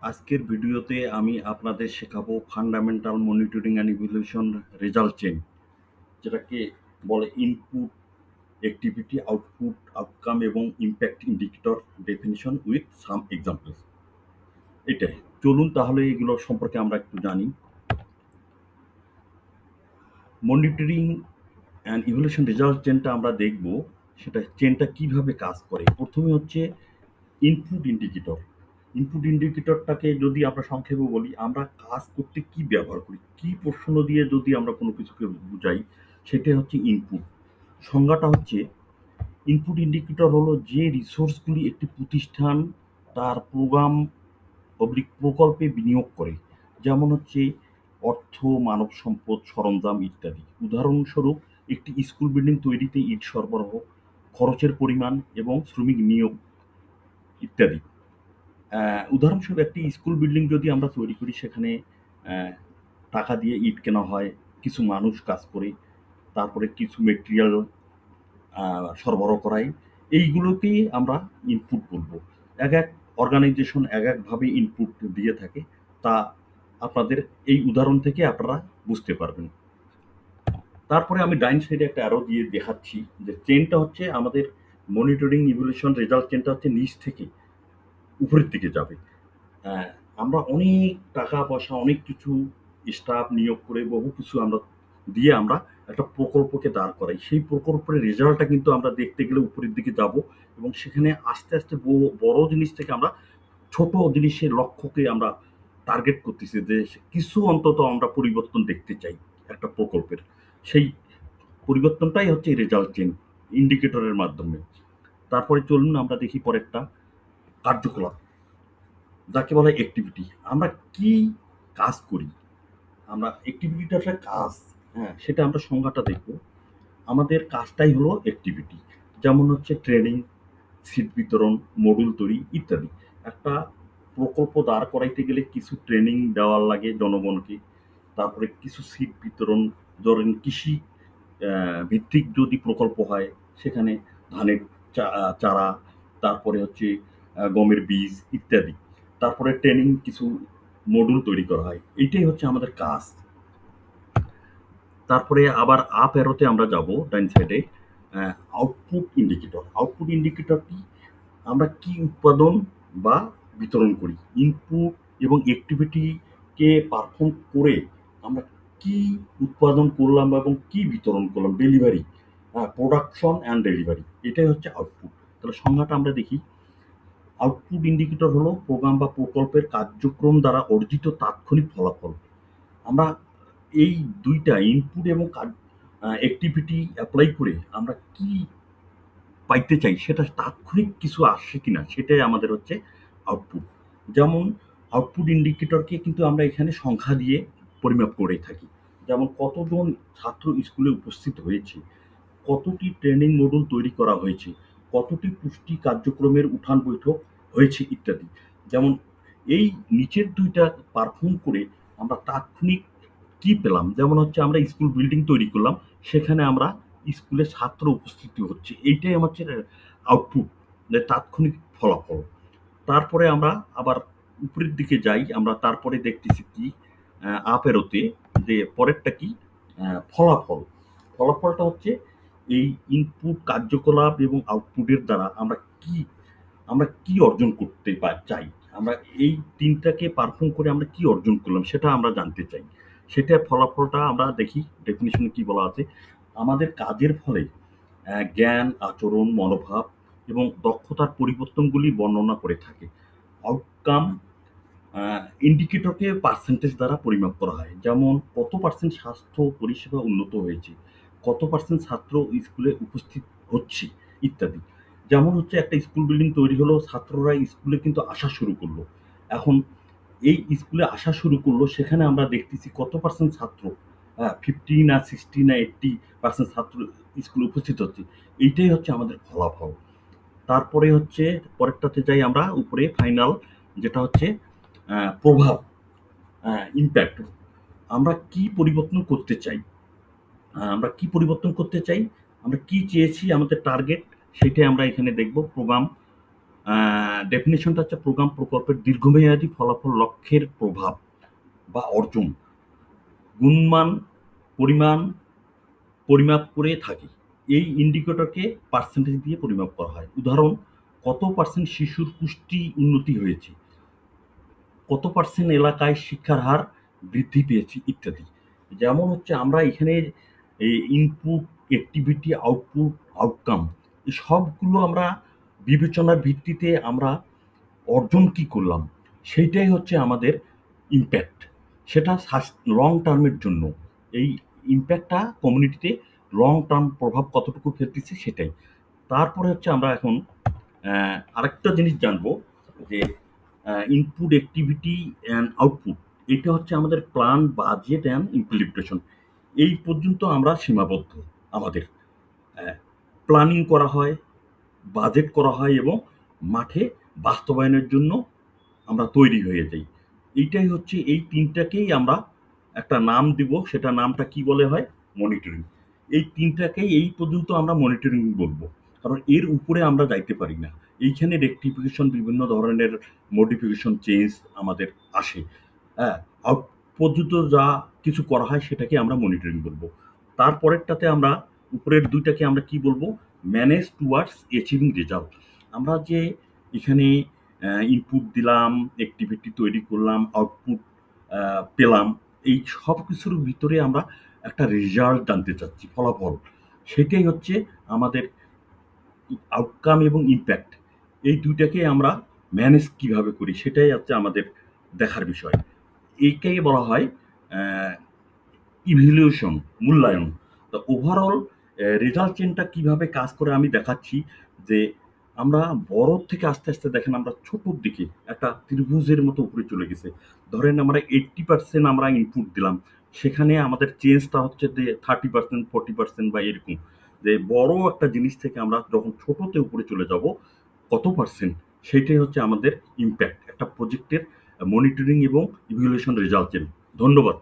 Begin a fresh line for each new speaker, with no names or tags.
আজকের ভিডিওতে আমি আপনাদের শেখাবো fundamental monitoring and evaluation result chain, যেটাকে বলে ইনপুট, অ্যাক্টিভিটি, আউটপুট, আউটকাম এবং impact indicator definition with some examples. এটাই, চলুন তাহলে এগুলো সম্পর্কে আমরা একটু জানি। মনিটরিং অ্যান্ড ইভ্যালুয়েশন রেজাল্ট চেনটা আমরা দেখব, সেটা চেনটা কিভাবে কাজ করে। প্রথমে হচ্ছে ইনপুট ইন্ডিকেটর। ইনপুট ইন্ডিকেটরটাকে যদি আমরা সংক্ষেপে বলি, আমরা কাজ করতে কি ব্যবহার করি, কি প্রশ্ন দিয়ে যদি আমরা কোনো কিছুকে বুঝাই, সেটা হচ্ছে ইনপুট। সংজ্ঞাটা হচ্ছে, ইনপুট ইন্ডিকেটর হলো যে রিসোর্সগুলি একটি প্রতিষ্ঠান তার প্রোগ্রাম প্রকল্পে বিনিয়োগ করে, যেমন হচ্ছে অর্থ, মানব সম্পদ, সরঞ্জাম ইত্যাদি। উদাহরণস্বরূপ, একটি স্কুল বিল্ডিং তৈরিতে ইট সরবরাহ, খরচের পরিমাণ এবং শ্রমিক নিয়োগ ইত্যাদি। উদাহরণস্বরূপ, একটি স্কুল বিল্ডিং যদি আমরা তৈরি করি, সেখানে আহ, টাকা দিয়ে ইট কেনা হয়, কিছু মানুষ কাজ করে, তারপরে কিছু মেটেরিয়াল সরবরাহ করাই। এইগুলোকেই আমরা ইনপুট বলবো। এক এক অর্গানাইজেশন এক একভাবে ইনপুট দিয়ে থাকে, তা আপনাদের এই উদাহরণ থেকে আপনারা বুঝতে পারবেন। তারপরে আমি ডাইন সাইডে একটা অ্যারো দিয়ে দেখাচ্ছি যে চেনটা হচ্ছে আমাদের মনিটরিং ইভ্যালুয়েশন রেজাল্ট চেনটা হচ্ছে নিচ থেকে উপরের দিকে যাবে। হ্যাঁ, আমরা অনেক টাকা পয়সা, অনেক কিছু স্টাফ নিয়োগ করে, বহু কিছু আমরা দিয়ে আমরা একটা প্রকল্পকে দাঁড় করাই। সেই প্রকল্পের রেজাল্টটা কিন্তু আমরা দেখতে গেলে উপরের দিকে যাব, এবং সেখানে আস্তে আস্তে বড় জিনিস থেকে আমরা ছোট জিনিসের লক্ষ্যকে আমরা টার্গেট করতেছি, যে কিছু অন্তত আমরা পরিবর্তন দেখতে চাই একটা প্রকল্পের। সেই পরিবর্তনটাই হচ্ছে রেজাল্ট চেন ইন্ডিকেটরের মাধ্যমে। তারপরে চলুন আমরা দেখি পরেরটা, কার্যকলাপ, যাকে বলে অ্যাক্টিভিটি। আমরা কি কাজ করি, আমরা অ্যাক্টিভিটিটা একটা কাজ। হ্যাঁ, সেটা আমরা সংজ্ঞাটা দেখব। আমাদের কাজটাই হলো অ্যাক্টিভিটি। যেমন হচ্ছে ট্রেনিং, সিট বিতরণ, মডুল তৈরি ইত্যাদি। একটা প্রকল্প দাঁড় করাইতে গেলে কিছু ট্রেনিং দেওয়ার লাগে জনগণকে, তারপরে কিছু সিট বিতরণ। ধরেন কৃষি ভিত্তিক যদি প্রকল্প হয়, সেখানে ধানের চারা, তারপরে হচ্ছে গমের বীজ ইত্যাদি। তারপরে ট্রেনিং কিছু মডুল তৈরি করা হয়। এইটাই হচ্ছে আমাদের কাজ। তারপরে আবার আপ অ্যারোতে আমরা যাব ডাইন সাইডে। Output indicator. আউটপুট ইন্ডিকেটর কি, আমরা কি উৎপাদন বা বিতরণ করি। ইনপুট এবং অ্যাক্টিভিটিকে পারফর্ম করে আমরা কি উৎপাদন করলাম এবং কি বিতরণ করলাম, ডেলিভারি, প্রোডাকশন অ্যান্ড ডেলিভারি, এটাই হচ্ছে আউটপুট। তাহলে সংজ্ঞাটা আমরা দেখি। আউটপুট ইন্ডিকেটর হলো প্রোগ্রাম বা প্রকল্পের কার্যক্রম দ্বারা অর্জিত তাৎক্ষণিক ফলাফল। আমরা এই দুইটা ইনপুট এবং অ্যাক্টিভিটি অ্যাপ্লাই করে আমরা কি পাইতে চাই, সেটা তাৎক্ষণিক কিছু আসছে কিনা, সেটাই আমাদের হচ্ছে আউটপুট। যেমন আউটপুট ইন্ডিকেটরকে কিন্তু আমরা এখানে সংখ্যা দিয়ে পরিমাপ করে থাকি। যেমন কতজন ছাত্র স্কুলে উপস্থিত হয়েছে, কতটি ট্রেনিং মডুল তৈরি করা হয়েছে, কতটি পুষ্টি কার্যক্রমের উঠান বৈঠক হয়েছে ইত্যাদি। যেমন এই নিচের দুইটা পারফর্ম করে আমরা তাৎক্ষণিক কি পেলাম, যেমন হচ্ছে আমরা স্কুল বিল্ডিং তৈরি করলাম, সেখানে আমরা স্কুলে ছাত্র উপস্থিতি হচ্ছে, এইটাই আমার হচ্ছে আউটপুট, মানে তাৎক্ষণিক ফলাফল। তারপরে আমরা আবার উপরের দিকে যাই, আমরা তারপরে দেখতেছি কি আপেরোতে, যে পরেরটা কি, ফলাফল। ফলাফলটা হচ্ছে এই ইনপুট, কার্যকলাপ এবং আউটপুটের দ্বারা আমরা কি অর্জন করতে চাই। আমরা এই তিনটাকে পারফর্ম করে আমরা কি অর্জন করলাম, সেটা আমরা জানতে চাই। সেটা ফলাফলটা আমরা দেখি ডেফিনিশনে কি বলা আছে। আমাদের কাজের ফলে জ্ঞান, আচরণ, মনোভাব এবং দক্ষতার পরিবর্তনগুলি বর্ণনা করে থাকে। আউটকাম ইন্ডিকেটরকে পার্সেন্টেজ দ্বারা পরিমাপ করা হয়, যেমন কত পার্সেন্ট স্বাস্থ্য পরিষেবা উন্নত হয়েছে, কত পার্সেন্ট ছাত্র স্কুলে উপস্থিত হচ্ছে ইত্যাদি। যেমন হচ্ছে একটা স্কুল বিল্ডিং তৈরি হলো, ছাত্ররা স্কুলে কিন্তু আসা শুরু করলো। এখন এই স্কুলে আসা শুরু করলো, সেখানে আমরা দেখতেছি কত পার্সেন্ট ছাত্র, 50 না 60 না 80% ছাত্র স্কুলে উপস্থিত হচ্ছে। এইটাই হচ্ছে আমাদের ফলাফল। তারপরে হচ্ছে পরেরটাতে যাই আমরা উপরে, ফাইনাল, যেটা হচ্ছে প্রভাব, ইম্প্যাক্ট। আমরা কি পরিবর্তন করতে চাই, আমরা কি পরিবর্তন করতে চাই, আমরা কি চেয়েছি, আমাদের টার্গেট, সেটাই আমরা এখানে দেখব। প্রোগ্রাম, ডেফিনিশনটা হচ্ছে প্রোগ্রাম প্রকল্পের দীর্ঘমেয়াদী ফলাফল লক্ষ্যের প্রভাব বা অর্জন গুণমান পরিমাণ পরিমাপ করে থাকি। এই ইন্ডিকেটরকে পার্সেন্টেজ দিয়ে পরিমাপ করা হয়। উদাহরণ, কত পার্সেন্ট শিশুর পুষ্টি উন্নতি হয়েছে, কত পার্সেন্ট এলাকায় শিক্ষার হার বৃদ্ধি পেয়েছে ইত্যাদি। যেমন হচ্ছে আমরা এখানে ইনপুট, অ্যাক্টিভিটি, আউটপুট, আউটকাম এই সবগুলো আমরা বিবেচনার ভিত্তিতে আমরা অর্জন কি করলাম সেইটাই হচ্ছে আমাদের ইম্প্যাক্ট। সেটা লং টার্মের জন্য এই ইম্প্যাক্টটা কমিউনিটিতে লং টার্ম প্রভাব কতটুকু ফেলতেছে সেটাই। তারপরে হচ্ছে আমরা এখন আরেকটা জিনিস জানবো যে ইনপুট, অ্যাক্টিভিটি অ্যান্ড আউটপুট এটা হচ্ছে আমাদের প্ল্যান, বাজেট অ্যান্ড ইমপ্লিমেন্টেশন। এই পর্যন্ত আমরা সীমাবদ্ধ। আমাদের প্ল্যানিং করা হয়, বাজেট করা হয় এবং মাঠে বাস্তবায়নের জন্য আমরা তৈরি হয়ে যাই। এইটাই হচ্ছে, এই তিনটাকেই আমরা একটা নাম দিব, সেটা নামটা কি বলে হয়? মনিটরিং। এই তিনটাকেই এই পর্যন্ত আমরা মনিটরিং বলবো, কারণ এর উপরে আমরা যাইতে পারি না। এইখানে রেকটিফিকেশন, বিভিন্ন ধরনের মডিফিকেশন, চেঞ্জ আমাদের আসে। হ্যাঁ, আউট পর্যন্ত যা কিছু করা হয় সেটাকে আমরা মনিটরিং বলবো। তারপরেরটাতে আমরা উপরের দুইটাকে আমরা কি বলবো? Manage towards achieving result. আমরা যে এখানে ইনপুট দিলাম, অ্যাক্টিভিটি তৈরি করলাম, আউটপুট পেলাম, এই সব কিছুর ভিতরে আমরা একটা রেজাল্ট জানতে চাচ্ছি, ফলাফল। সেটাই হচ্ছে আমাদের আউটকাম এবং ইম্প্যাক্ট। এই দুইটাকে আমরা ম্যানেজ কিভাবে করি সেটাই হচ্ছে আমাদের দেখার বিষয়। এইটাই বলা হয় ইভ্যালুয়েশন, মূল্যায়ন। তো ওভারঅল রেজাল্ট চেনটা কিভাবে কাজ করে আমি দেখাচ্ছি যে আমরা বড় থেকে আস্তে আস্তে দেখেন আমরা ছোটোর দিকে একটা ত্রিভুজের মতো উপরে চলে গেছে। ধরেন আমরা 80% আমরা ইনপুট দিলাম, সেখানে আমাদের চেঞ্জটা হচ্ছে যে 30%, 40% বা এরকম। যে বড় একটা জিনিস থেকে আমরা যখন ছোটোতে উপরে চলে যাব কত পার্সেন্ট, সেইটাই হচ্ছে আমাদের ইম্প্যাক্ট একটা প্রজেক্টের মনিটরিং এবং ইভ্যালুয়েশন রেজাল্ট চেন। ধন্যবাদ।